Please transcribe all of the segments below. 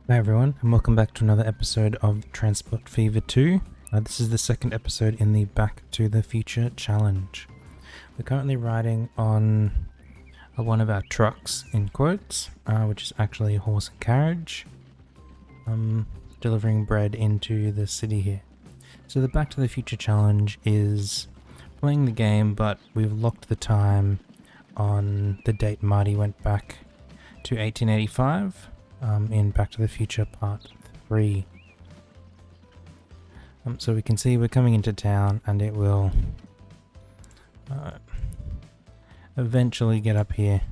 Hi everyone, and welcome back to another episode of Transport Fever 2. This is the second episode in the Back to the Future challenge. We're currently riding on one of our trucks, in quotes, which is actually a horse and carriage, delivering bread into the city here. So the Back to the Future challenge is playing the game, but we've locked the time on the date Marty went back to 1885. In Back to the Future Part 3. So we can see we're coming into town and it will eventually get up here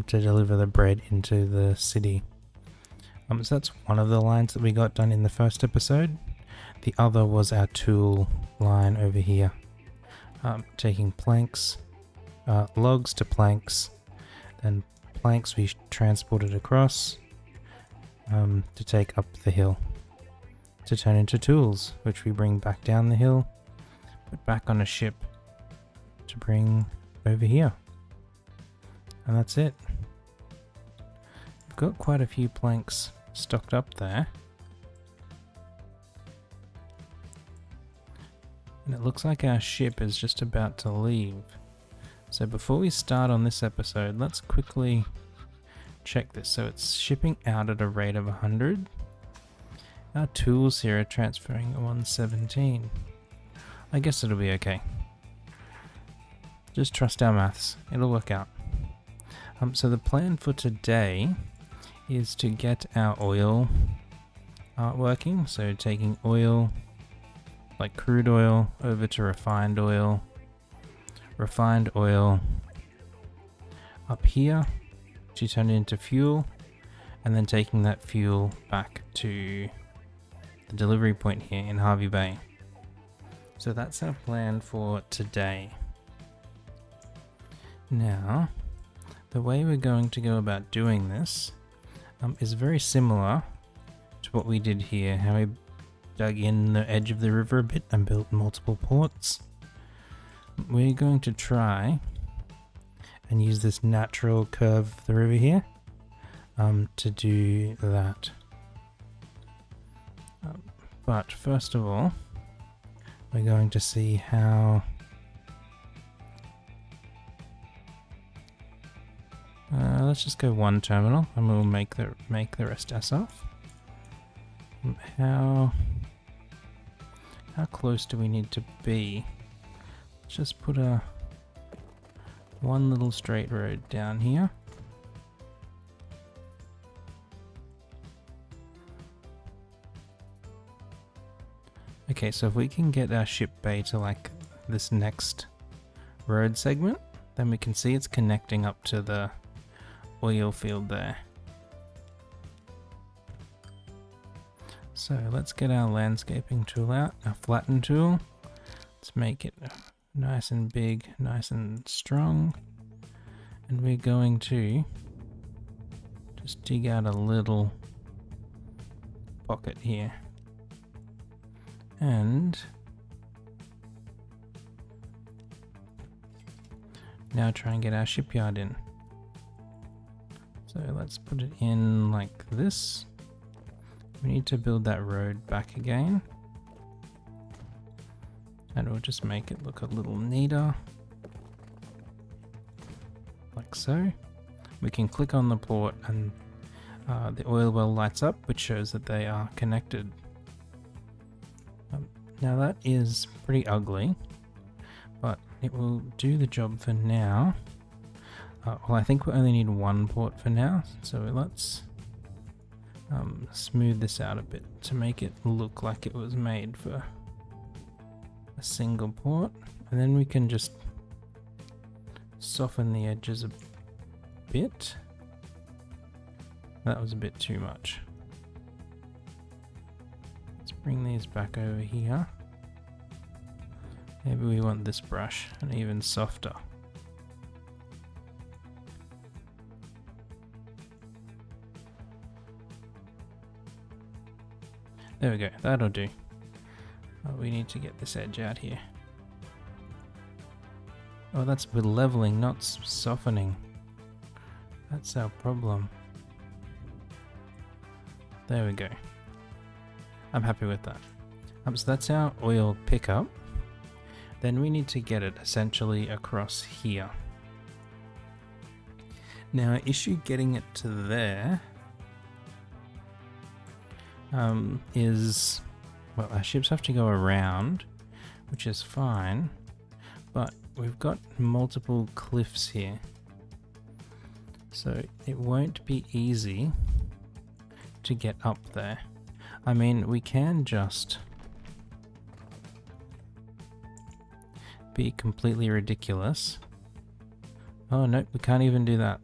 to deliver the bread into the city. So that's one of the lines that we got done in the first episode. The other was our tool line over here. Taking planks, logs to planks, then planks we transported across to take up the hill to turn into tools, which we bring back down the hill, put back on a ship to bring over here. And that's it. We've got quite a few planks stocked up there. And it looks like our ship is just about to leave. So before we start on this episode, let's quickly check this. So it's shipping out at a rate of 100. Our tools here are transferring at 117. I guess it'll be okay. Just trust our maths. It'll work out. So the plan for today is to get our oil working. So taking oil, like crude oil, over to refined oil up here to turn it into fuel, and then taking that fuel back to the delivery point here in Harvey Bay. So that's our plan for today. Now, the way we're going to go about doing this is very similar to what we did here, how we dug in the edge of the river a bit and built multiple ports. We're going to try and use this natural curve of the river here to do that. But first of all, we're going to see how let's just go one terminal and we'll make the rest ourselves. How close do we need to be? Let's just put one little straight road down here. Okay, so if we can get our ship bay to like this next road segment, then we can see it's connecting up to the oil field there. So let's get our landscaping tool out, our flatten tool. Let's make it nice and big, nice and strong. And we're going to just dig out a little pocket here. And now try and get our shipyard in. So let's put it in like this. We need to build that road back again. And we'll just make it look a little neater. Like so. We can click on the port and the oil well lights up, which shows that they are connected. Now that is pretty ugly, but it will do the job for now. Well, I think we only need one port for now, so let's smooth this out a bit to make it look like it was made for a single port, and then we can just soften the edges a bit. That was a bit too much. Let's bring these back over here. Maybe we want this brush and even softer. There we go, that'll do. We need to get this edge out here. Oh, that's with leveling, not softening. That's our problem. There we go. I'm happy with that. So that's our oil pickup. Then we need to get it essentially across here. Now, issue getting it to there is, well, our ships have to go around, which is fine, but we've got multiple cliffs here, so it won't be easy to get up there. I mean, we can just be completely ridiculous. Oh no, we can't even do that.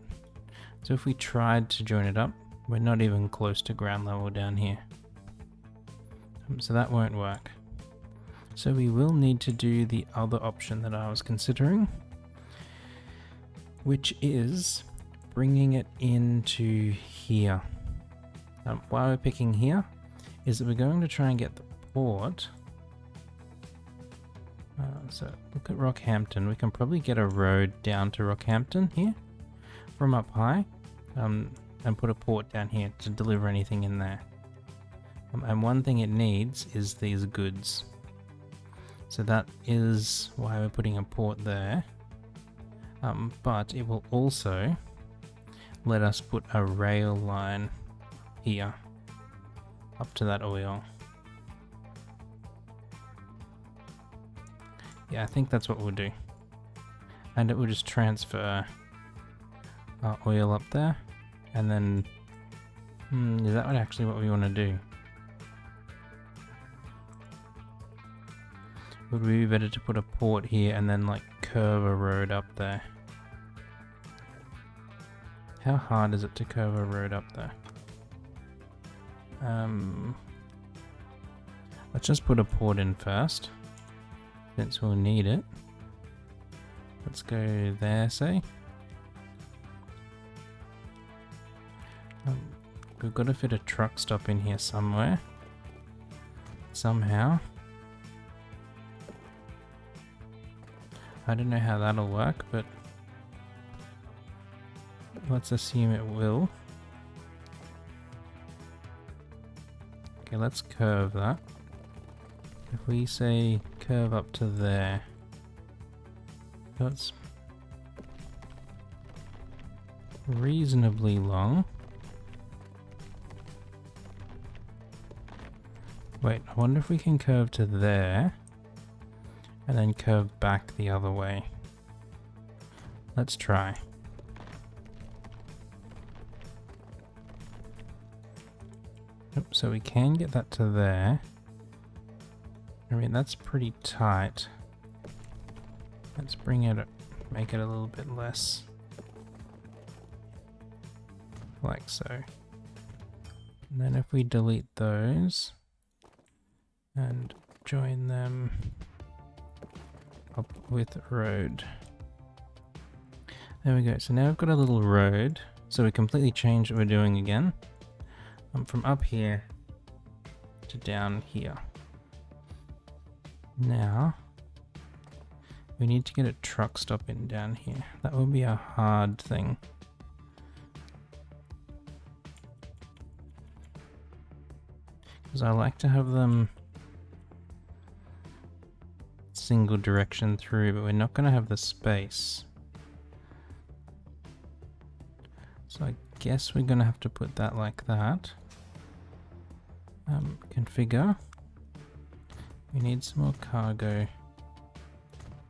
So if we tried to join it up, we're not even close to ground level down here. So that won't work. So we will need to do the other option that I was considering, which is bringing it into here. Why we're picking here is that we're going to try and get the port. So look at Rockhampton. We can probably get a road down to Rockhampton here from up high, and put a port down here to deliver anything in there. And one thing it needs is these goods. So that is why we're putting a port there. But it will also let us put a rail line here up to that oil. Yeah, I think that's what we'll do. And it will just transfer our oil up there. And then, is that actually what we want to do? Would we be better to put a port here and then like curve a road up there? How hard is it to curve a road up there? Let's just put a port in first, since we'll need it. Let's go there, say. We've got to fit a truck stop in here somewhere. Somehow. I don't know how that'll work, but let's assume it will. Okay, let's curve that. If we say curve up to there, that's reasonably long. Wait, I wonder if we can curve to there and then curve back the other way. Let's try. So we can get that to there. I mean, that's pretty tight. Let's bring it, make it a little bit less. Like so. And then if we delete those and join them up with road. There we go. So now we've got a little road. So we completely changed what we're doing again. From up here to down here. Now we need to get a truck stop in down here. That will be a hard thing. Because I like to have them single direction through, but we're not going to have the space. So I guess we're going to have to put that like that. Configure. We need some more cargo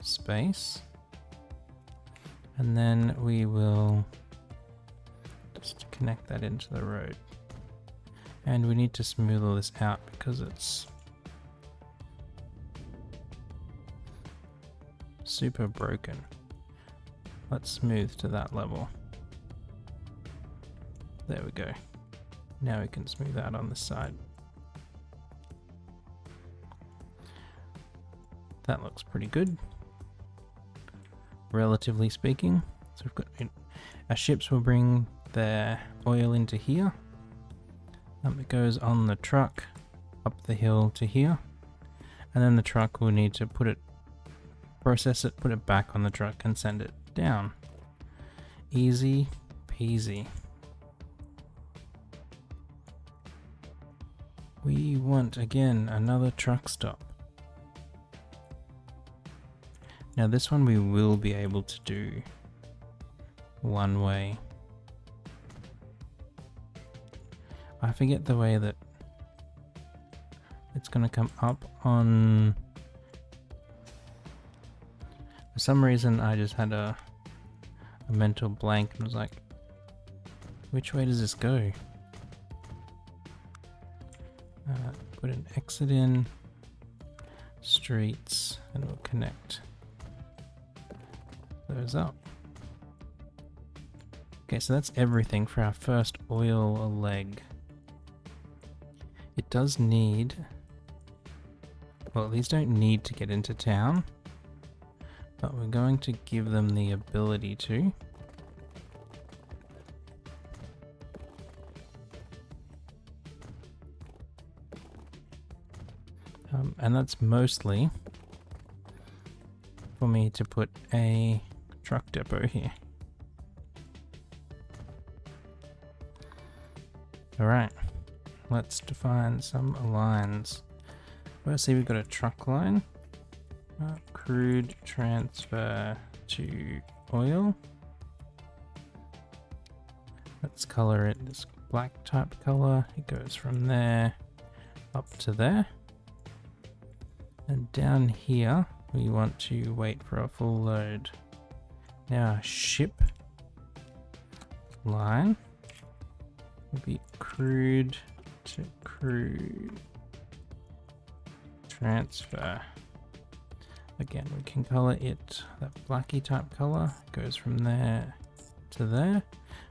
space. And then we will just connect that into the road. And we need to smooth all this out because it's super broken. Let's smooth to that level. There we go. Now we can smooth out on the side. That looks pretty good, relatively speaking. So we've got our ships will bring their oil into here. It goes on the truck up the hill to here, and then the truck will need to put it, process it, put it back on the truck, and send it down. Easy peasy. We want, again, another truck stop. Now this one we will be able to do one way. I forget the way that it's going to come up on... For some reason I just had a mental blank and was like, which way does this go? Put an exit in, streets, and we'll connect those up. Okay, so that's everything for our first oil leg. It does need... Well, these don't need to get into town, but we're going to give them the ability to. And that's mostly for me to put a truck depot here. Alright, let's define some lines. Firstly, we've got a truck line, crude transfer to oil. Let's color it this black type color. It goes from there up to there. And down here, we want to wait for a full load. Now, ship line will be crude to crude transfer. Again, we can color it that blacky type color. Goes from there to there.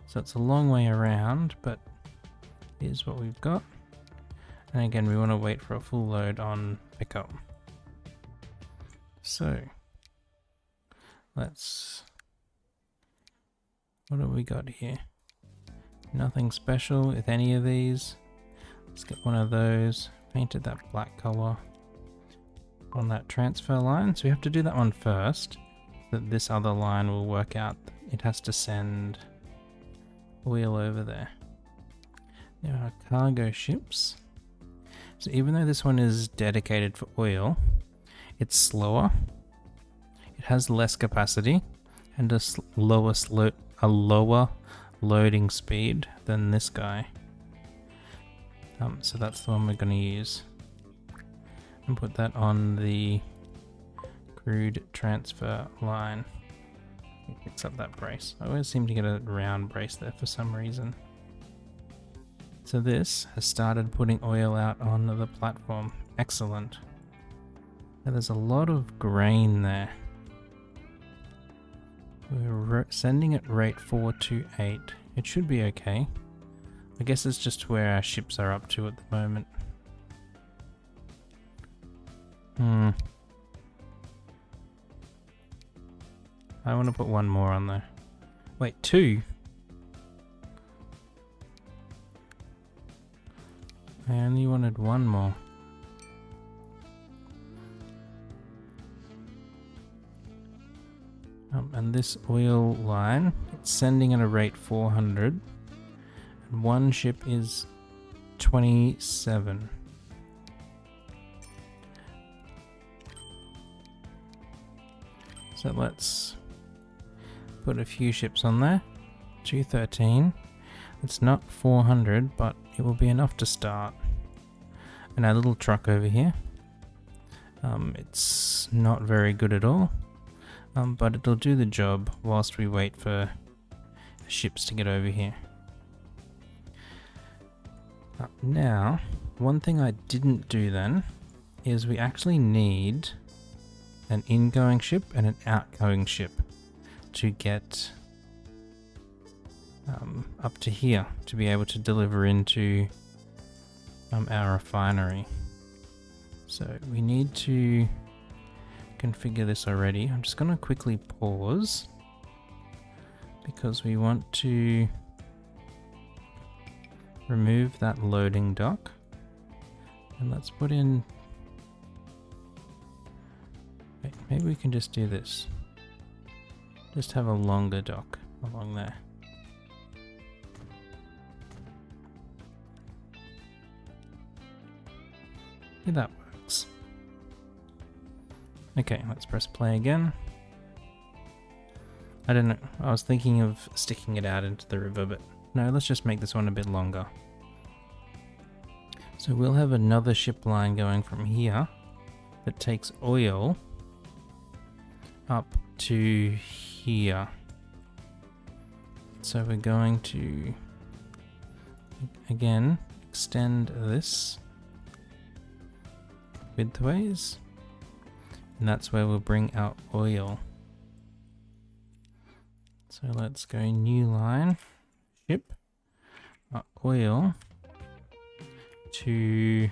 So it's a long way around, but here's what we've got. And again, we want to wait for a full load on pickup. So let's, what have we got here? Nothing special with any of these. Let's get one of those, painted that black color on that transfer line. So we have to do that one first, so that this other line will work out. It has to send oil over there. There are cargo ships. So even though this one is dedicated for oil, it's slower, it has less capacity, and a lower loading speed than this guy. So that's the one we're going to use. And put that on the crude transfer line. It picks up that brace. I always seem to get a round brace there for some reason. So this has started putting oil out on the platform. Excellent. Now there's a lot of grain there. We're sending at rate 428. It should be okay. I guess it's just where our ships are up to at the moment. I want to put one more on there. Wait, two? I only wanted one more. And this oil line, it's sending at a rate 400. And one ship is 27. So let's put a few ships on there. 213. It's not 400, but it will be enough to start. And our little truck over here. It's not very good at all. But it'll do the job whilst we wait for ships to get over here. Now, one thing I didn't do then is we actually need an ingoing ship and an outgoing ship to get up to here to be able to deliver into our refinery. So we need to configure this already. I'm just going to quickly pause because we want to remove that loading dock, and let's put in, wait, maybe we can just do this, just have a longer dock along there. Yeah, that works. Okay, let's press play again. I don't know, I was thinking of sticking it out into the river, but no, let's just make this one a bit longer. So we'll have another ship line going from here that takes oil up to here. So we're going to, again, extend this widthways, and that's where we'll bring our oil. So let's go new line, ship, oil to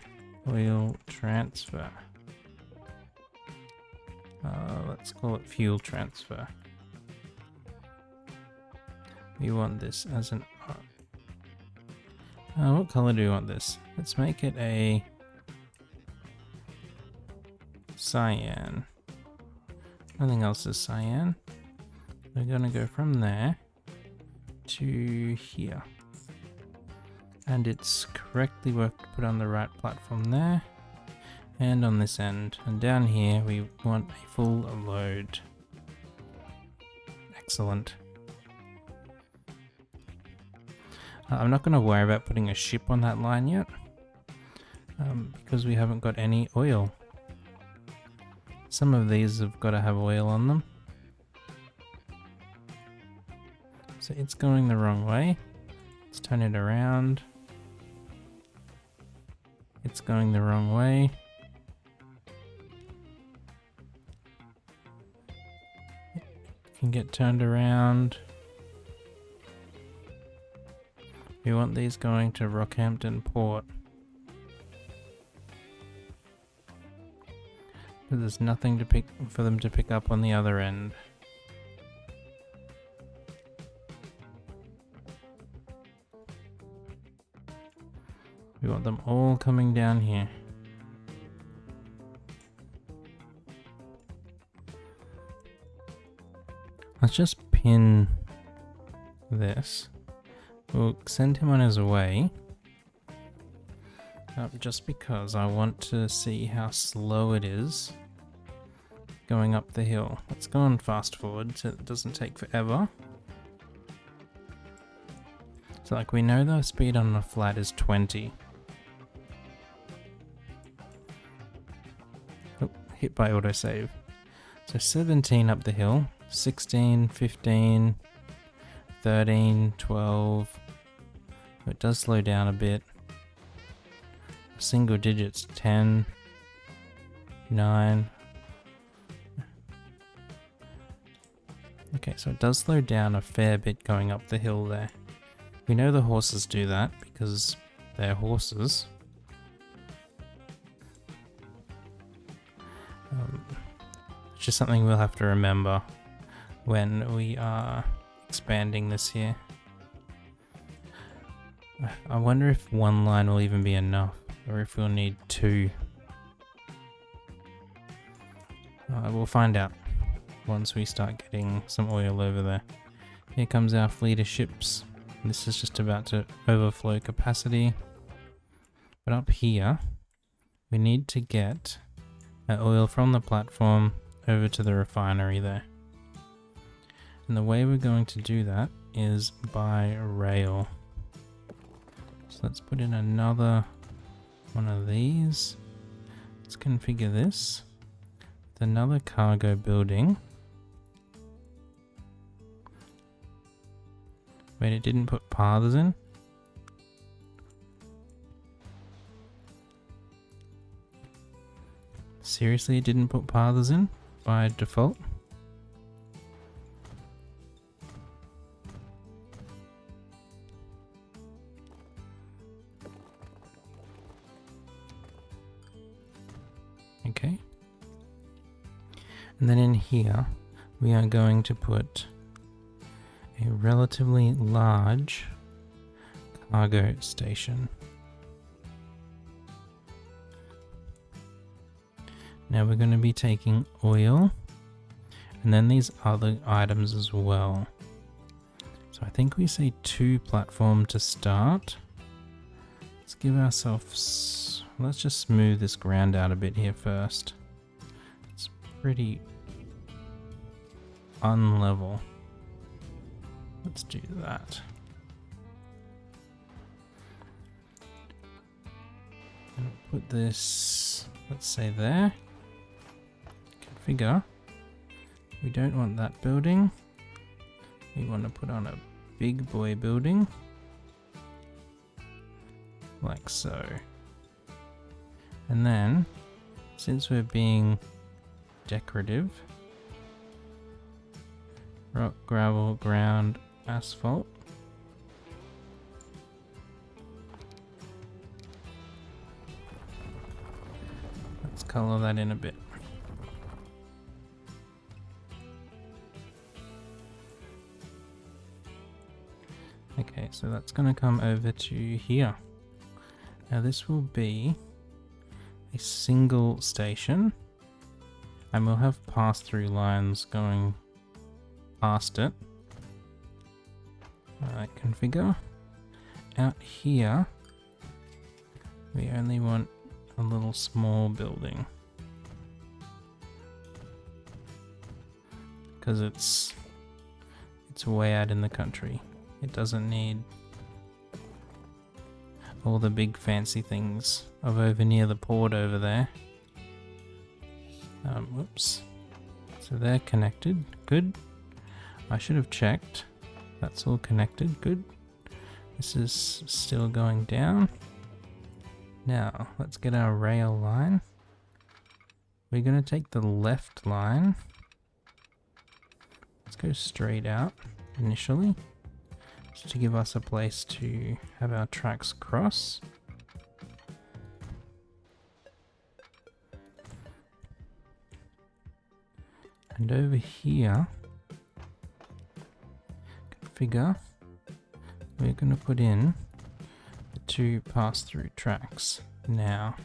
oil transfer. Let's call it fuel transfer. We want this as an... what color do we want this? Let's make it a cyan. Nothing else is cyan. We're going to go from there to here. And it's correctly worked to put on the right platform there. And on this end. And down here we want a full load. Excellent. I'm not going to worry about putting a ship on that line yet. Because we haven't got any oil. Some of these have got to have oil on them. So it's going the wrong way. Let's turn it around. It's going the wrong way. It can get turned around. We want these going to Rockhampton Port. But there's nothing to for them to pick up on the other end. We want them all coming down here. Let's just pin this. We'll send him on his way. Just because I want to see how slow it is going up the hill. Let's go on fast forward so it doesn't take forever. So like we know the speed on a flat is 20. Oh, hit by autosave. So 17 up the hill, 16, 15, 13, 12. It does slow down a bit. Single digits, 10, 9. Okay, so it does slow down a fair bit going up the hill there. We know the horses do that because they're horses. It's just something we'll have to remember when we are expanding this here. I wonder if one line will even be enough, or if we'll need two. We'll find out once we start getting some oil over there. Here comes our fleet of ships. This is just about to overflow capacity. But up here, we need to get our oil from the platform over to the refinery there. And the way we're going to do that is by rail. So let's put in another one of these. Let's configure this with another cargo building. Wait, it didn't put paths in? Seriously, it didn't put paths in by default? Okay. And then in here, we are going to put a relatively large cargo station. Now we're going to be taking oil and then these other items as well. So I think we say 2 platform to start. Let's give ourselves let's just smooth this ground out a bit here first. It's pretty unlevel. Let's do that. And put this, let's say there. Configure. We don't want that building. We want to put on a big boy building. Like so. And then, since we're being decorative, rock, gravel, ground, asphalt. Let's color that in a bit. Okay, so that's going to come over to here. Now this will be a single station, and we'll have pass-through lines going past it. Configure. Out here, we only want a little small building, because it's way out in the country. It doesn't need all the big fancy things of over near the port over there. Whoops. So they're connected. Good. I should have checked. That's all connected. Good. This is still going down. Now, let's get our rail line. We're going to take the left line. Let's go straight out initially, just to give us a place to have our tracks cross. And over here, configure, we're going to put in the 2 pass-through tracks now.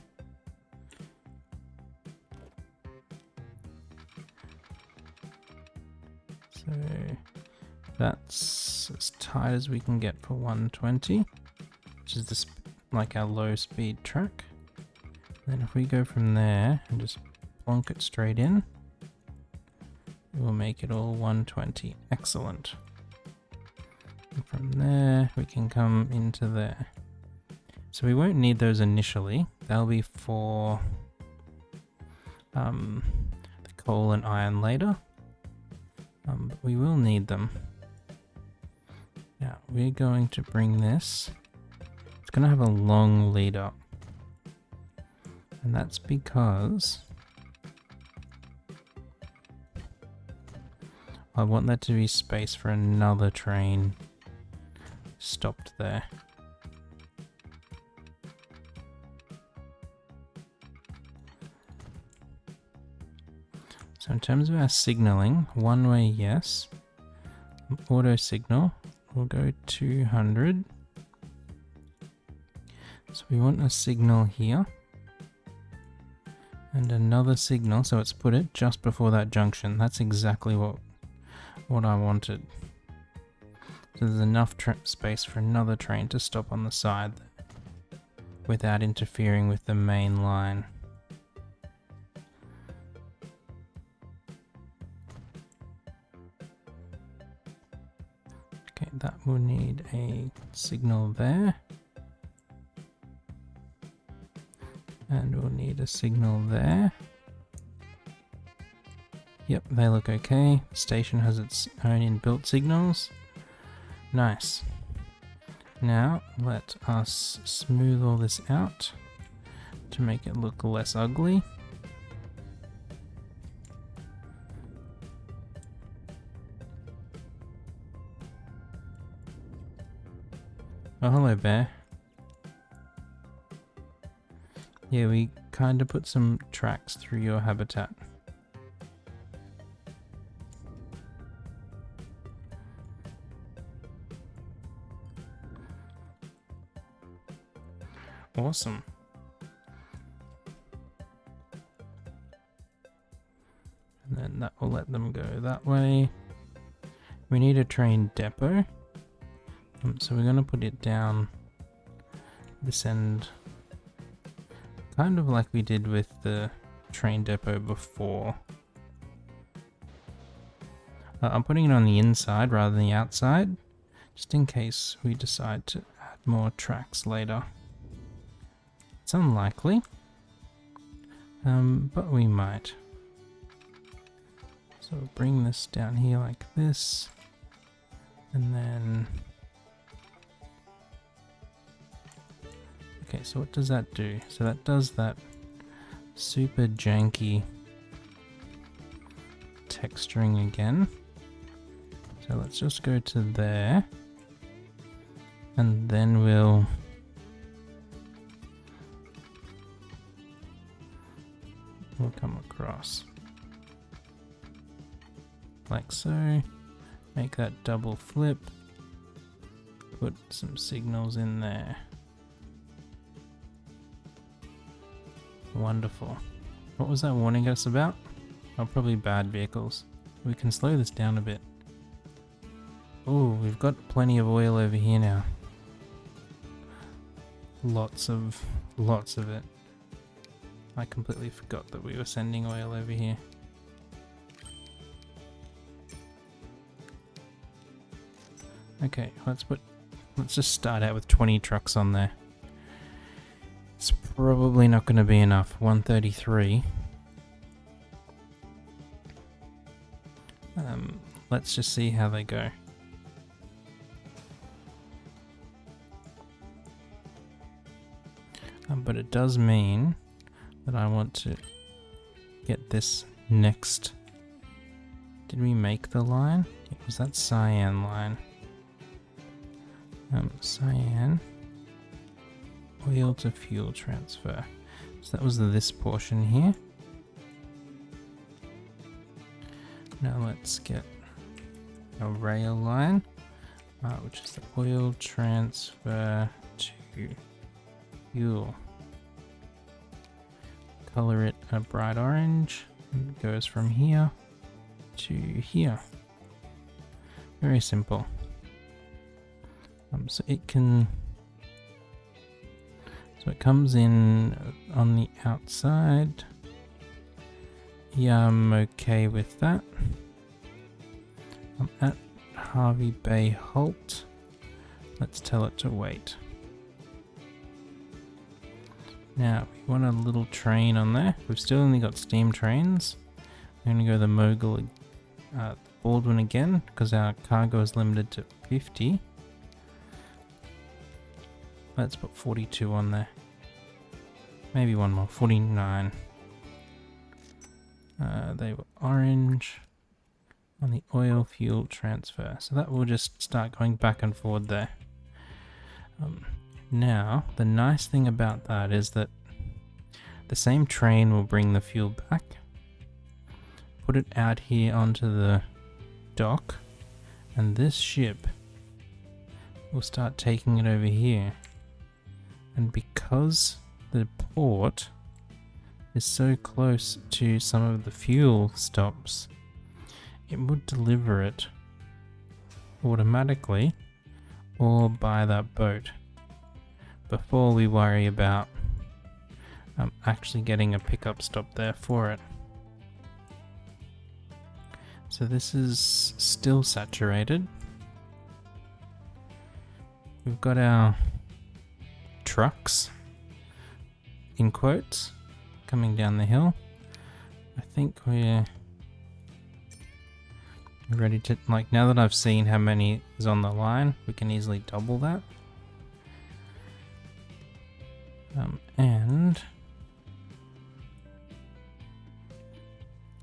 So that's as tight as we can get for 120, which is this like our low speed track. Then if we go from there and just plonk it straight in, we'll make it all 120. Excellent. And from there we can come into there. So we won't need those initially. They'll be for the coal and iron later. But we will need them. Now we're going to bring this. It's going to have a long lead up. And that's because I want that to be space for another train stopped there. So in terms of our signaling, one way yes, auto signal, we'll go 200. So we want a signal here and another signal, so it's put it just before that junction. That's exactly what I wanted. So there's enough space for another train to stop on the side without interfering with the main line. Okay, that will need a signal there. And we'll need a signal there. Yep, they look okay. The station has its own inbuilt signals. Nice. Now let us smooth all this out to make it look less ugly. Oh, hello, bear. Yeah, we kind of put some tracks through your habitat. Awesome. And then that will let them go that way. We need a train depot. So we're going to put it down this end kind of like we did with the train depot before. I'm putting it on the inside rather than the outside, just in case we decide to add more tracks later. It's unlikely, but we might. So we'll bring this down here like this, and then... Okay, so what does that do? So that does that super janky texturing again. So let's just go to there, and then we'll come across like so, make that double flip, put some signals in there. Wonderful. What was that warning us about? Oh, probably bad vehicles. We can slow this down a bit. Oh, we've got plenty of oil over here now. Lots of it. I completely forgot that we were sending oil over here. Okay, let's just start out with 20 trucks on there. It's probably not going to be enough. 133. Let's just see how they go. But it does mean that I want to get this next. Did we make the line? Was that cyan line? Cyan. Oil to fuel transfer. So that was this portion here. Now let's get a rail line, which is the oil transfer to fuel. Color it a bright orange. And it goes from here to here. Very simple. So it comes in on the outside. Yeah, I'm okay with that. I'm at Harvey Bay Halt. Let's tell it to wait. Now, we want a little train on there. We've still only got steam trains. I'm going to go the Mogul, Baldwin again, because our cargo is limited to 50. Let's put 42 on there. Maybe one more, 49. They were orange on the oil fuel transfer. So that will just start going back and forward there. Now, the nice thing about that is that the same train will bring the fuel back, put it out here onto the dock, and this ship will start taking it over here. And because the port is so close to some of the fuel stops, it would deliver it automatically or by that boat before we worry about actually getting a pickup stop there for it. So this is still saturated. We've got our trucks, in quotes, coming down the hill. I think we're ready to, like, now that I've seen how many is on the line, we can easily double that. And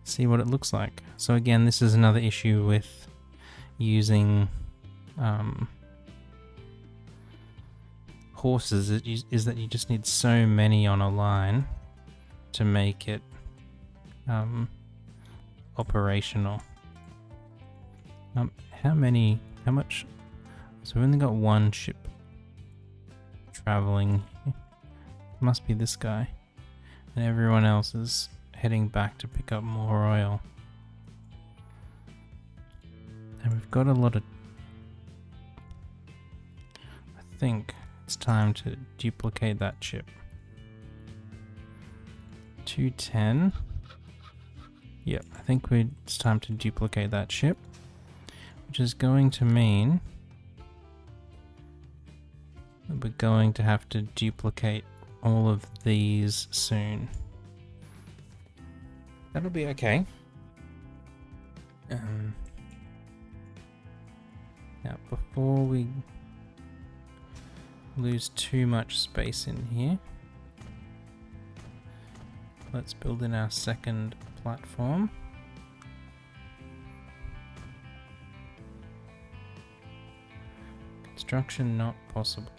see what it looks like. So again, this is another issue with using horses, is that you just need so many on a line to make it operational. How much? So we've only got one ship traveling. Must be this guy. And everyone else is heading back to pick up more oil. And we've got a lot of... I think it's time to duplicate that ship. 210. Yep, I think it's time to duplicate that ship, which is going to mean that we're going to have to duplicate all of these soon. That'll be okay. Now, before we lose too much space in here, let's build in our second platform. Construction not possible.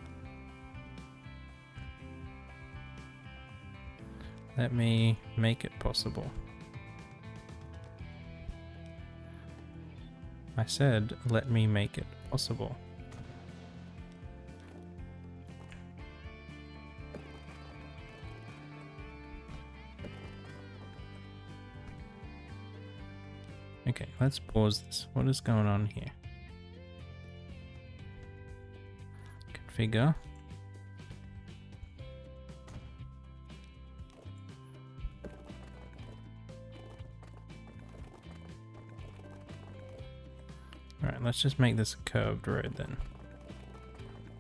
Let me make it possible. I said, let me make it possible. Okay, let's pause this. What is going on here? Configure. Alright, let's just make this a curved road then.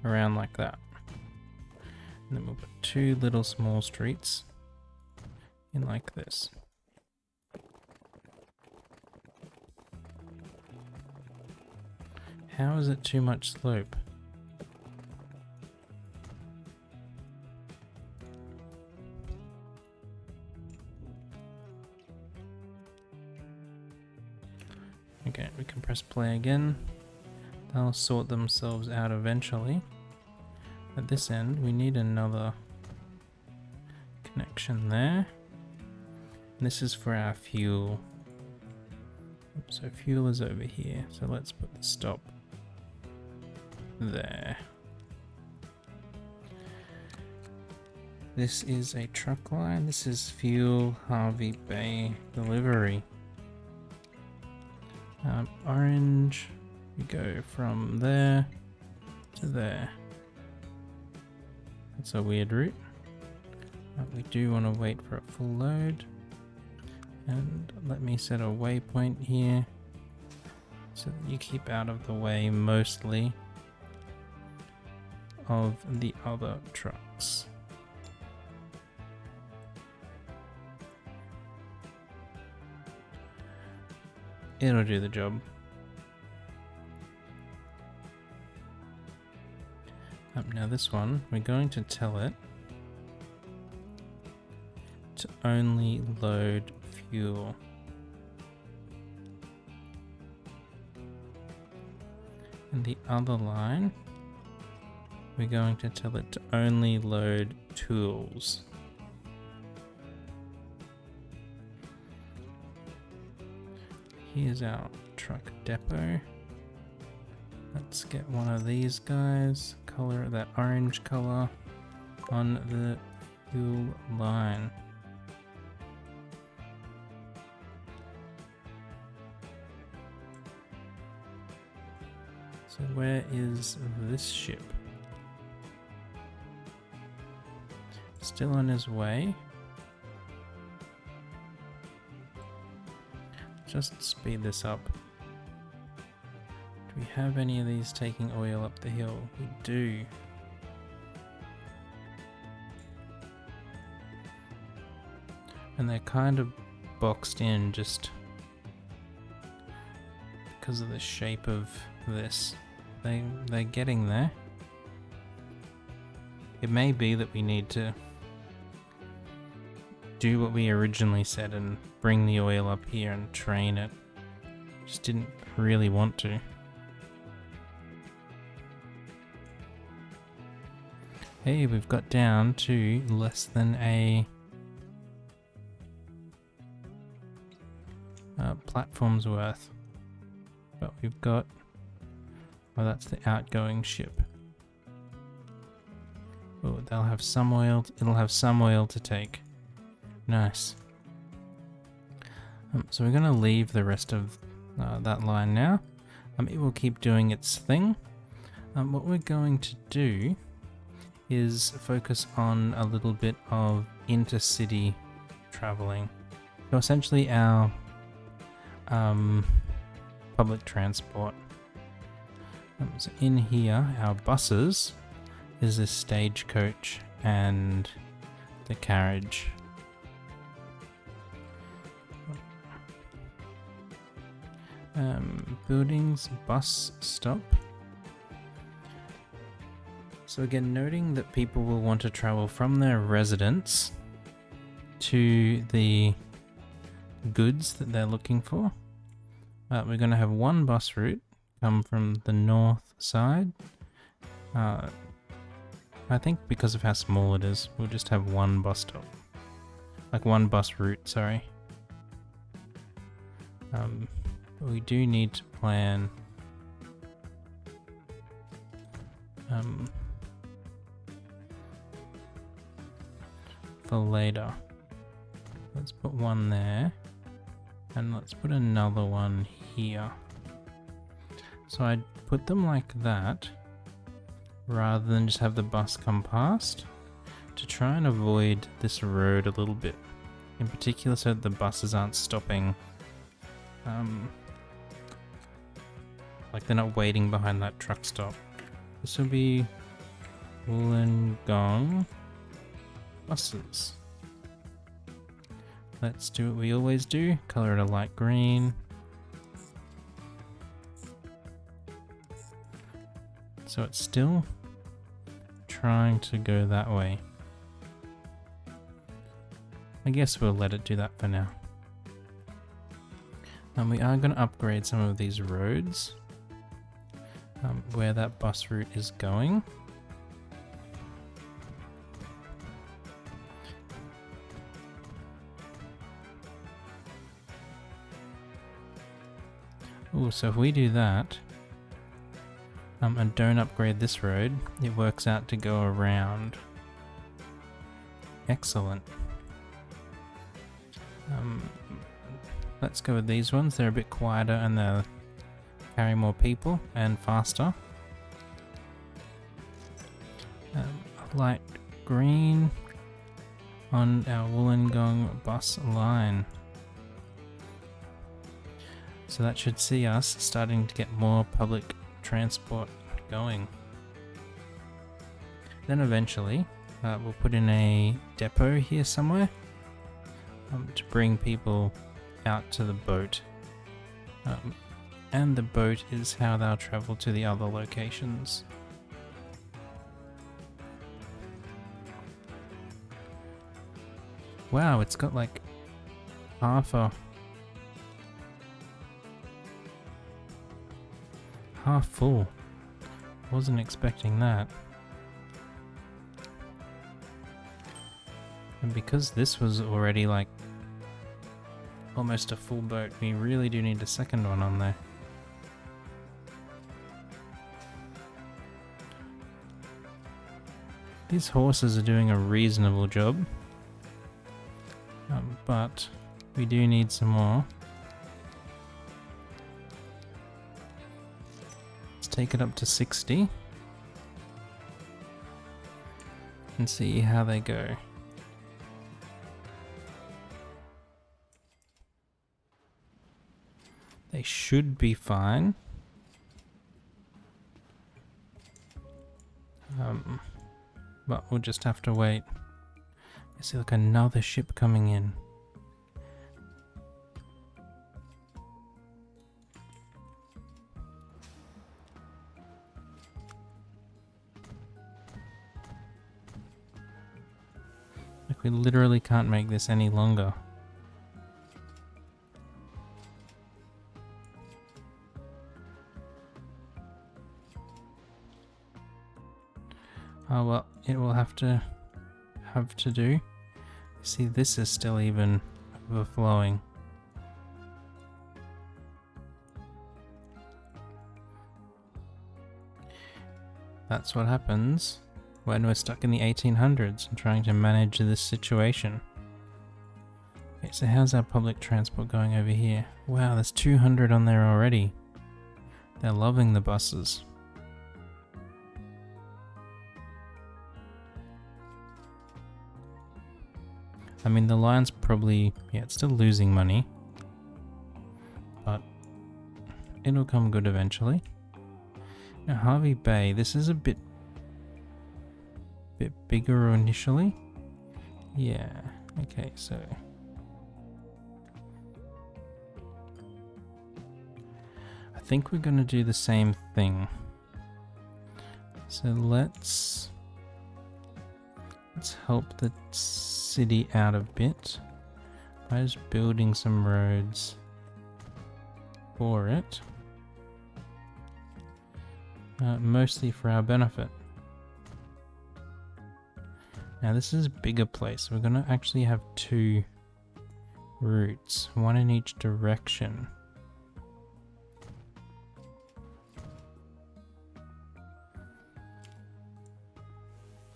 Around like that. And then we'll put two little small streets in like this. How is it too much slope? Okay, we can press play again. They'll sort themselves out eventually. At this end, we need another connection there. And this is for our fuel. So fuel is over here. So let's put the stop there. This is a truck line. This is fuel Harvey Bay delivery. Orange, we go from there to there. That's a weird route. We do want to wait for a full load. And let me set a waypoint here so that you keep out of the way mostly of the other trucks. It'll do the job. Now this one, we're going to tell it to only load fuel. And the other line, we're going to tell it to only load tools. Here's our truck depot. Let's get one of these guys, color that orange color on the fuel line. So where is this ship? Still on his way. Just speed this up. Do we have any of these taking oil up the hill? We do. And they're kind of boxed in just because of the shape of this. They're getting there. It may be that we need to do what we originally said and bring the oil up here and train it. Just didn't really want to. Hey, we've got down to less than a platform's worth. But we've got, well, that's the outgoing ship. Oh, they'll have some oil, it'll have some oil to take. Nice. So we're going to leave the rest of that line now. It will keep doing its thing. What we're going to do is focus on a little bit of intercity traveling. So essentially our public transport. So in here, our buses is this stagecoach and the carriage. Buildings, bus stop. So again, noting that people will want to travel from their residence to the goods that they're looking for. We're going to have one bus route come from the north side. I think because of how small it is, we'll just have one bus stop. Like one bus route, sorry. But we do need to plan for later. Let's put one there, and let's put another one here. So I'd put them like that, rather than just have the bus come past, to try and avoid this road a little bit. In particular so that the buses aren't stopping, like they're not waiting behind that truck stop. This will be Wollongong buses. Let's do what we always do, color it a light green. So it's still trying to go that way. I guess we'll let it do that for now. And we are going to upgrade some of these roads where that bus route is going. Oh, so if we do that, and don't upgrade this road, it works out to go around. Excellent. Let's go with these ones. They're a bit quieter and they'll carry more people and faster. Light green on our Wollongong bus line. So that should see us starting to get more public transport going. Then eventually we'll put in a depot here somewhere to bring people out to the boat. And the boat is how they'll travel to the other locations. Wow, it's got like half full. Wasn't expecting that. And because this was already like almost a full boat, we really do need a second one on there. These horses are doing a reasonable job, but we do need some more. Let's take it up to 60 and see how they go. They should be fine. But we'll just have to wait. I see like another ship coming in. Like we literally can't make this any longer. Oh well, it will have to do. See, this is still even overflowing. That's what happens when we're stuck in the 1800s and trying to manage this situation. Okay, so how's our public transport going over here? Wow, there's 200 on there already. They're loving the buses. I mean, the line's probably, yeah, it's still losing money, but it'll come good eventually. Now, Harvey Bay, this is a bit bigger initially. Yeah, okay, so I think we're going to do the same thing. So let's help the city out a bit by just building some roads for it, mostly for our benefit. Now this is a bigger place. We're going to actually have 2 routes, one in each direction.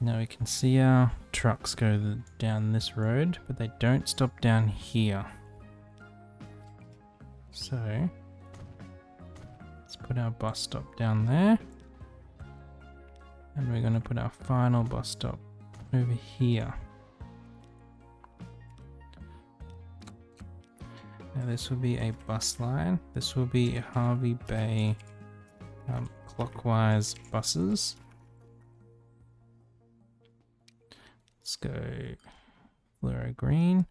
Now we can see our trucks go down this road, but they don't stop down here. So let's put our bus stop down there. And we're going to put our final bus stop over here. Now this will be a bus line. This will be Harvey Bay clockwise buses. Let's go fluoro green.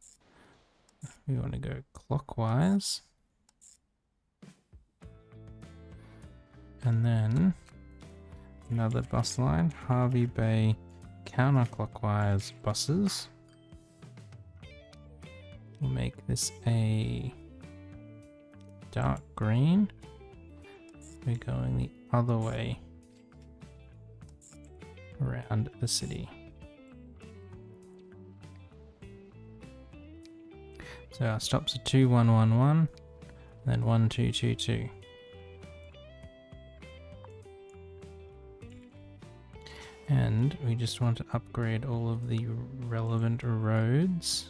We want to go clockwise. And then another bus line, Harvey Bay counterclockwise buses. We'll make this a dark green. We're going the other way around the city. So our stops are 2111, then 1222. And we just want to upgrade all of the relevant roads.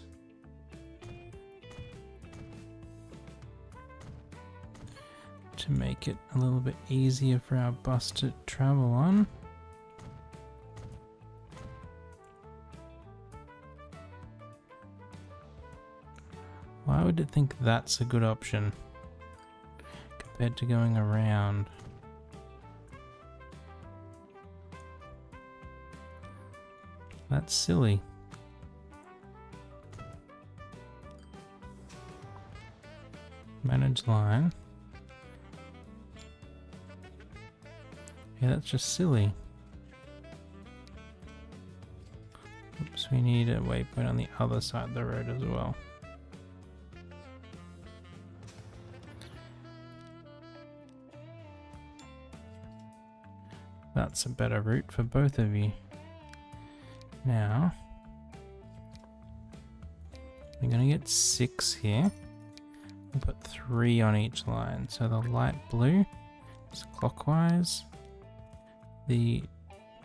To make it a little bit easier for our bus to travel on. Why would it think that's a good option compared to going around? That's silly. Manage line. Yeah, that's just silly. Oops, we need a waypoint on the other side of the road as well. That's a better route for both of you. Now, we're going to get 6 here. We'll put 3 on each line. So the light blue is clockwise. The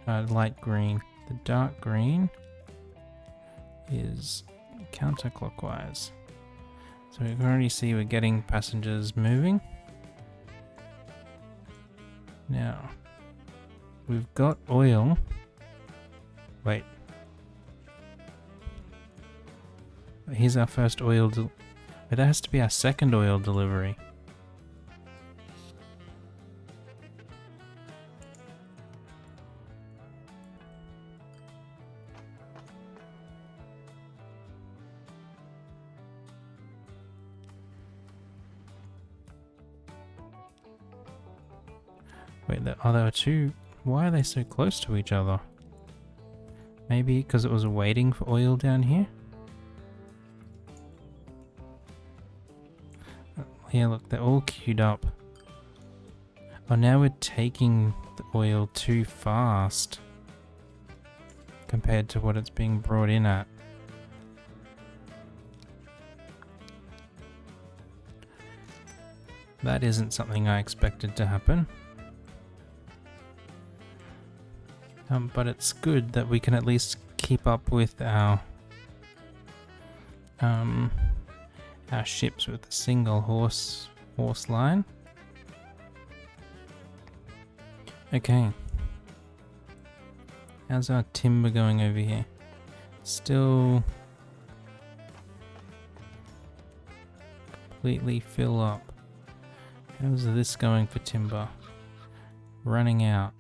light green. The dark green is counterclockwise. So we can already see we're getting passengers moving. Now, we've got oil. Wait. Here's our first oil. It has to be our second oil delivery. Wait, there are 2. Why are they so close to each other? Maybe because it was waiting for oil down here? Yeah, look, they're all queued up. Oh, now we're taking the oil too fast compared to what it's being brought in at. That isn't something I expected to happen. But it's good that we can at least keep up with our ships with a single horse line. Okay. How's our timber going over here? Still completely fill up. How's this going for timber? Running out.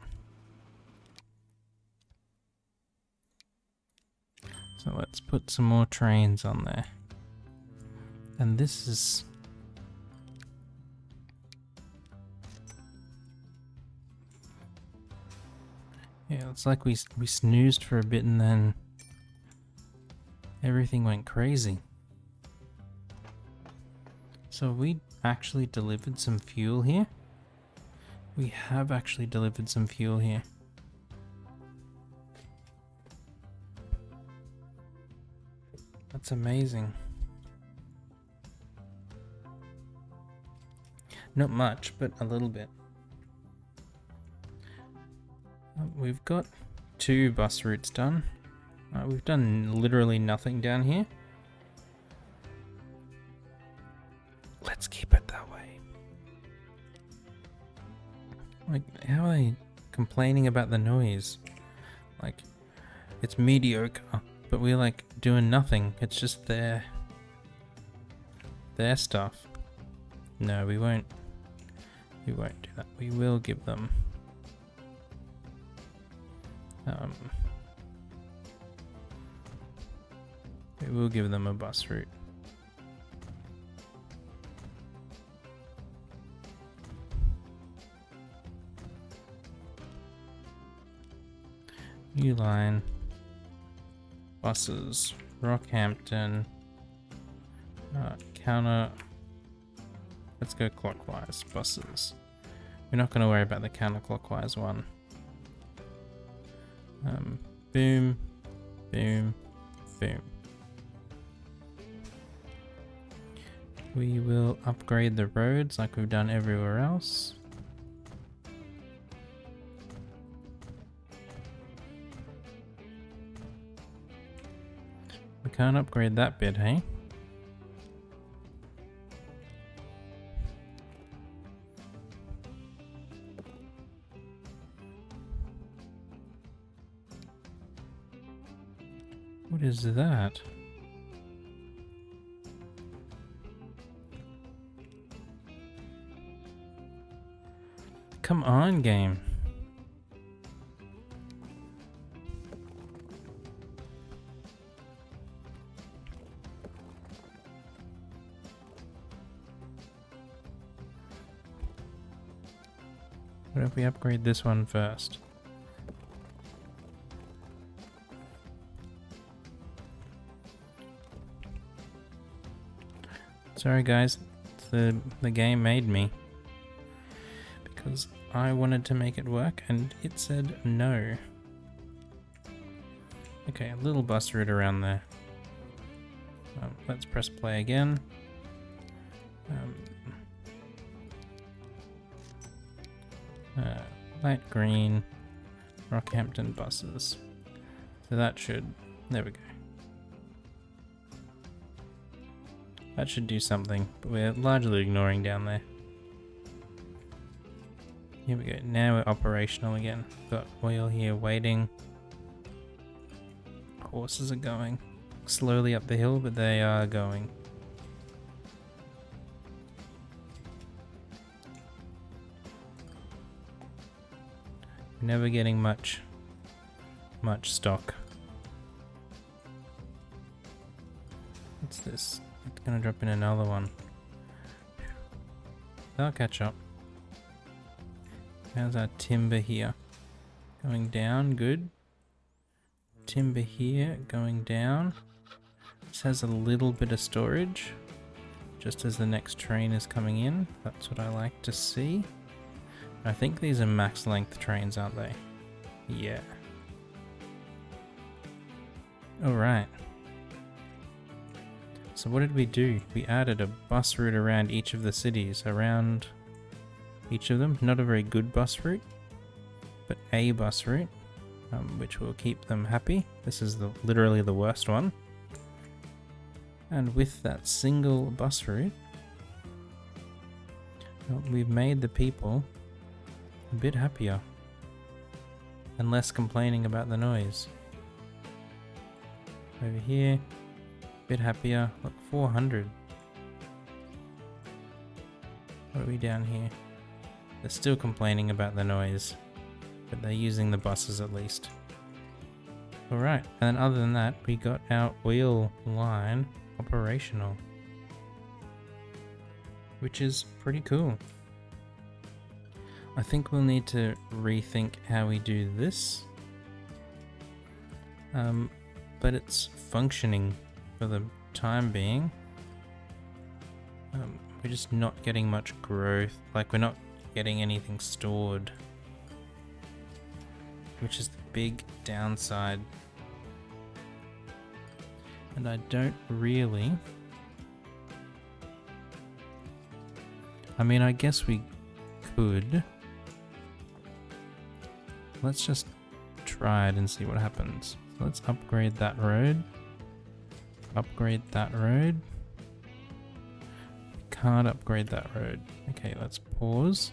So let's put some more trains on there. And this is... yeah, it's like we snoozed for a bit and then everything went crazy. So we actually delivered some fuel here. We have actually delivered some fuel here. That's amazing. Not much, but a little bit. We've got 2 bus routes done. We've done literally nothing down here. Let's keep it that way. Like, how are they complaining about the noise? Like, it's mediocre, but we're like doing nothing. It's just their stuff. No, we won't. We won't do that. We will give them we will give them a bus route. New line. Buses. Rockhampton. Counter. Let's go clockwise. Buses. We're not going to worry about the counterclockwise one. Boom. Boom. Boom. We will upgrade the roads like we've done everywhere else. We can't upgrade that bit, hey? What is that? Come on, game. What if we upgrade this one first? Sorry guys, the game made me. Because I wanted to make it work and it said no. Okay, a little bus route around there. Let's press play again. Light green, Rockhampton buses. So that should, there we go. That should do something, but we're largely ignoring down there. Here we go, now we're operational again. Got oil here waiting. Horses are going slowly up the hill, but they are going. Never getting much stock. What's this? It's gonna drop in another one. I'll catch up. How's our timber here? Going down, good. Timber here, going down. This has a little bit of storage, just as the next train is coming in. That's what I like to see. I think these are max length trains, aren't they? Yeah. Alright. So what did we do? We added a bus route around each of the cities, around each of them. Not a very good bus route, but a bus route, which will keep them happy. This is literally the worst one. And with that single bus route, we've made the people a bit happier and less complaining about the noise. Over here, a bit happier. Look, 400. What are we down here? They're still complaining about the noise, but they're using the buses at least. Alright, and then other than that, we got our oil line operational, which is pretty cool. I think we'll need to rethink how we do this, but it's functioning for the time being. We're just not getting much growth, like we're not getting anything stored, which is the big downside. And I don't really... I mean, I guess we could. Let's just try it and see what happens. So let's upgrade that road. Upgrade that road. Can't upgrade that road. Okay, let's pause.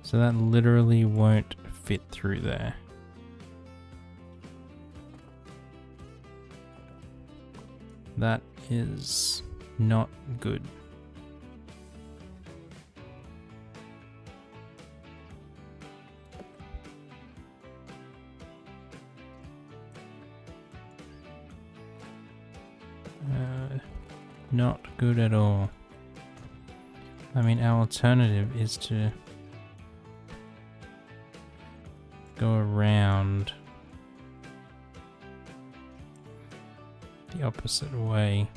So that literally won't fit through there. That is not good. Not good at all. I mean, our alternative is to go around the opposite way.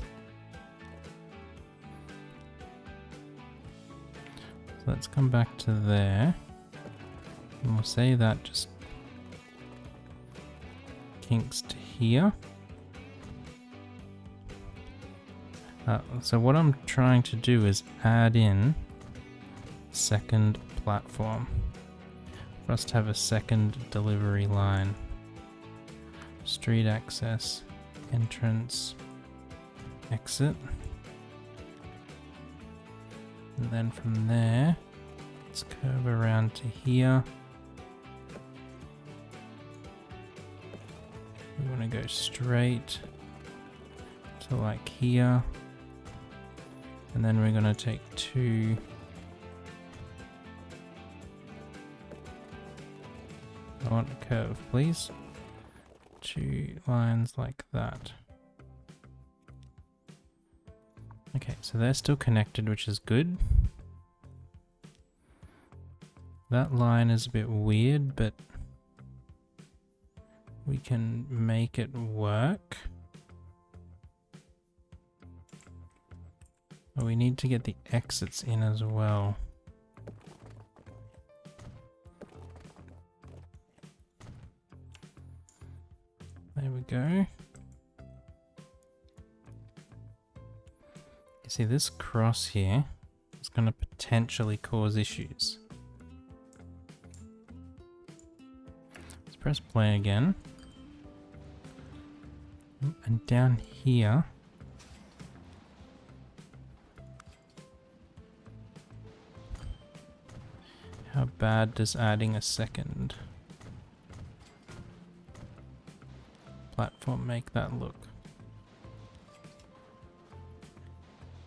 So let's come back to there. And we'll say that just kinks to here. So what I'm trying to do is add in second platform for us to have a second delivery line. Street access, entrance, exit. And then from there, let's curve around to here. We want to go straight to like here. And then we're going to take two I want a curve, please. 2 lines like that. Okay, so they're still connected, which is good. That line is a bit weird, but we can make it work. But we need to get the exits in as well. There we go. You see, this cross here is going to potentially cause issues. Let's press play again. And down here, how bad does adding a second platform make that look?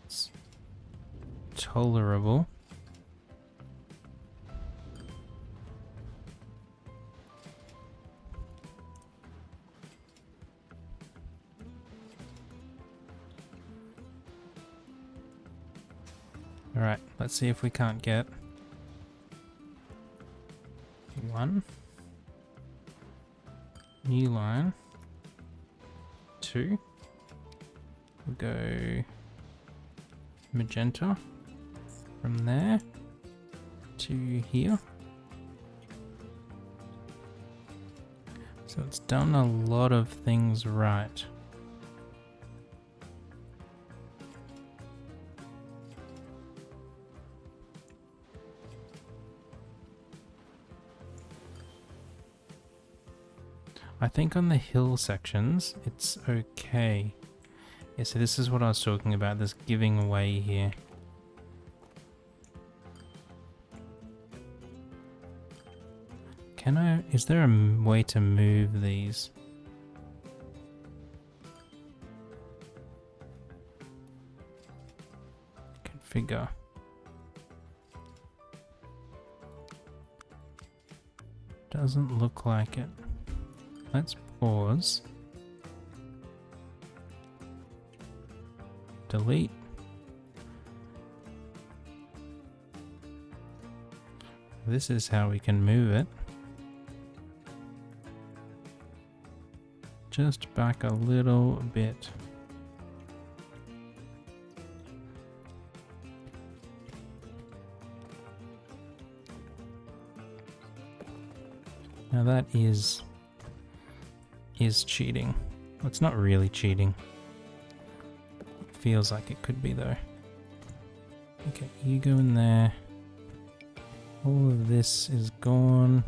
It's tolerable. Alright, let's see if we can't get 1 new line, 2, we'll go magenta from there to here. So it's done a lot of things right. I think on the hill sections, it's okay. Yeah, so this is what I was talking about, this giving away here. Is there a way to move these? bigger. Doesn't look like it. Let's pause. Delete. This is how we can move it. Just back a little bit. Now that is cheating. Well, it's not really cheating. It feels like it could be though. Okay, you go in there. All of this is gone.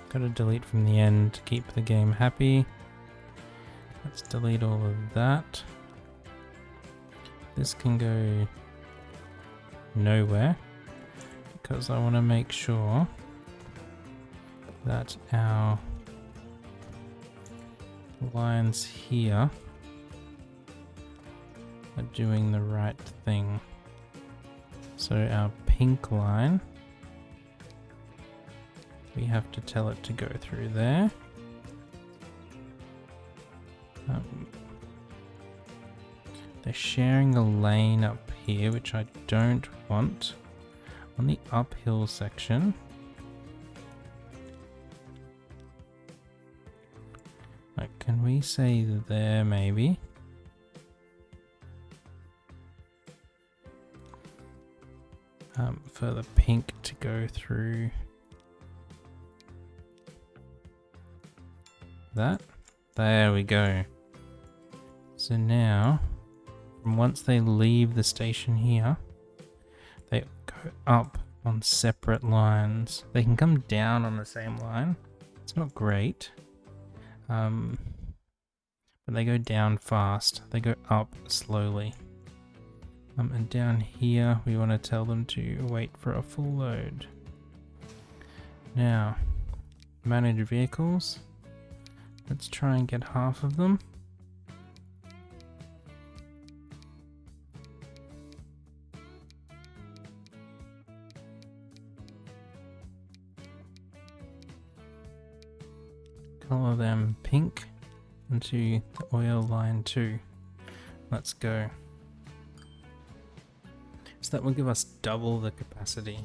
Gotta delete from the end to keep the game happy. Let's delete all of that. This can go nowhere because I want to make sure that our lines here are doing the right thing. So our pink line, we have to tell it to go through there. They're sharing a lane up here, which I don't want. On the uphill section, like, can we say there maybe? For the pink to go through that. There we go. So now, once they leave the station here, they go up on separate lines. They can come down on the same line. It's not great. But they go down fast. They go up slowly. And down here, we want to tell them to wait for a full load. Now, manage vehicles. Let's try and get half of them. Color them pink into the oil line 2. Let's go. So that will give us double the capacity.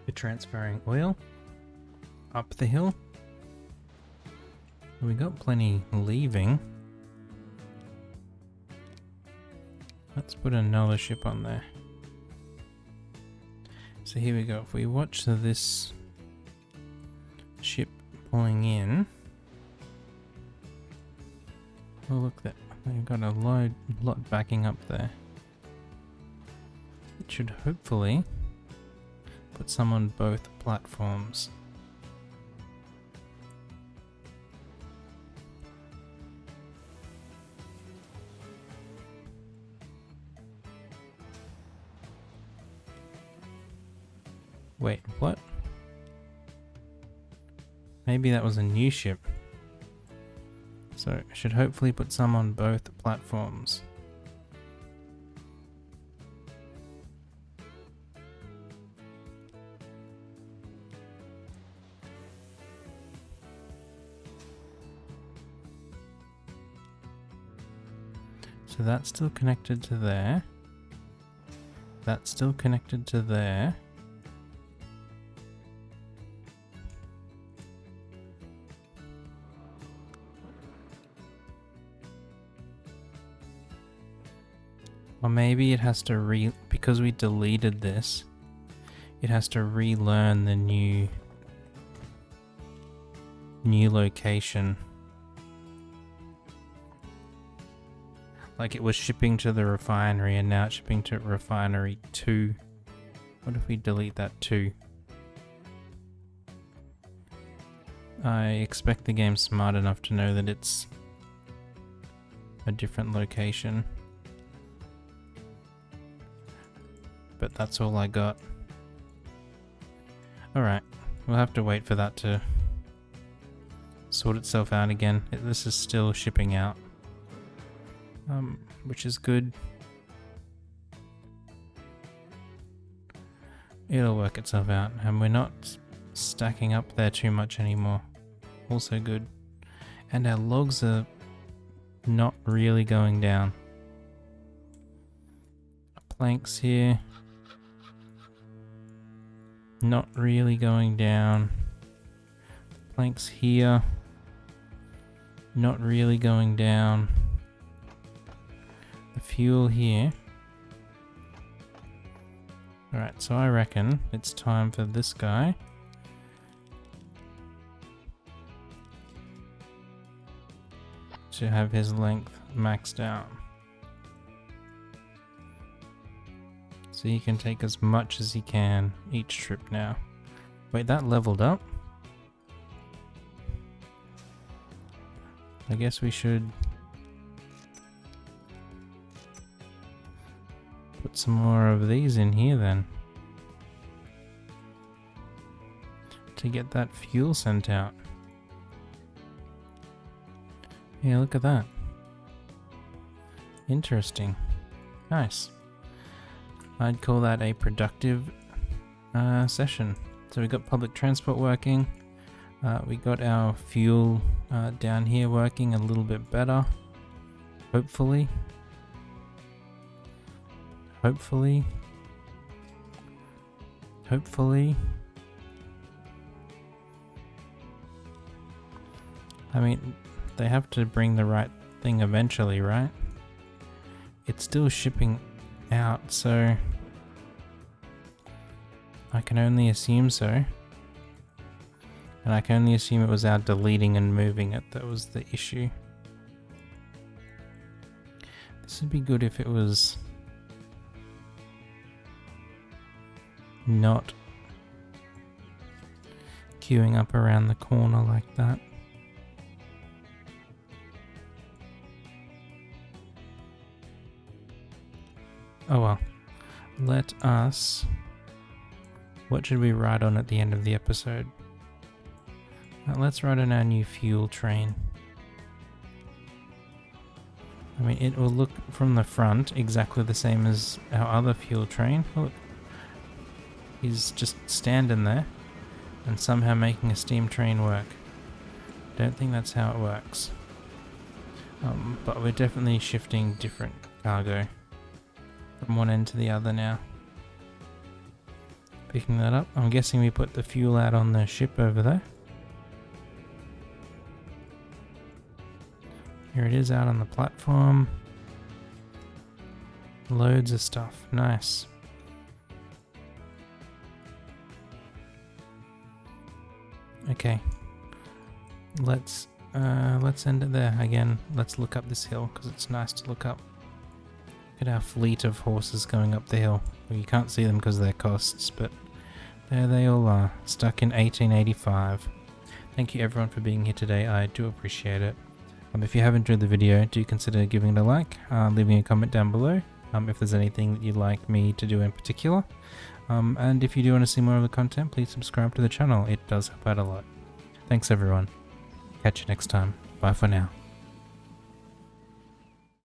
We're transferring oil up the hill. We got plenty leaving. Let's put another ship on there. So here we go. If we watch this ship pulling in, oh look, that we've got a lot backing up there. It should hopefully put some on both platforms. Wait, what? Maybe that was a new ship. So it should hopefully put some on both platforms. So that's still connected to there. That's still connected to there. Or maybe it has to because we deleted this, it has to relearn the new location. Like it was shipping to the refinery and now it's shipping to refinery 2. What if we delete that 2? I expect the game's smart enough to know that it's a different location. But that's all I got. Alright, we'll have to wait for that to sort itself out again. This is still shipping out, which is good. It'll work itself out, and we're not stacking up there too much anymore. Also good. And our logs are not really going down. Planks here, not really going down. Planks here, not really going down. The fuel here. Alright, so I reckon it's time for this guy to have his length maxed out. So he can take as much as he can each trip now. Wait, that leveled up? I guess we should put some more of these in here then, to get that fuel sent out. Yeah, look at that. Interesting. Nice. I'd call that a productive session. So we got public transport working. We got our fuel down here working a little bit better. Hopefully. Hopefully. I mean, they have to bring the right thing eventually, right? It's still shipping out, so I can only assume so. And I can only assume it was our deleting and moving it that was the issue. This would be good if it was not queuing up around the corner like that. Oh well. Let us... What should we ride on at the end of the episode? Let's ride on our new fuel train. I mean, it will look from the front exactly the same as our other fuel train. Look. He's just standing there and somehow making a steam train work. Don't think that's how it works. But we're definitely shifting different cargo from one end to the other now. Picking that up. I'm guessing we put the fuel out on the ship over there. Here it is out on the platform. Loads of stuff. Nice. Okay. Let's end it there. Again, let's look up this hill because it's nice to look up. Look at our fleet of horses going up the hill. Well, you can't see them because they're costs, but there they all are, stuck in 1885. Thank you everyone for being here today. I do appreciate it. If you have enjoyed the video, do consider giving it a like, leaving a comment down below if there's anything that you'd like me to do in particular. And if you do want to see more of the content, please subscribe to the channel. It does help out a lot. Thanks everyone. Catch you next time. Bye for now.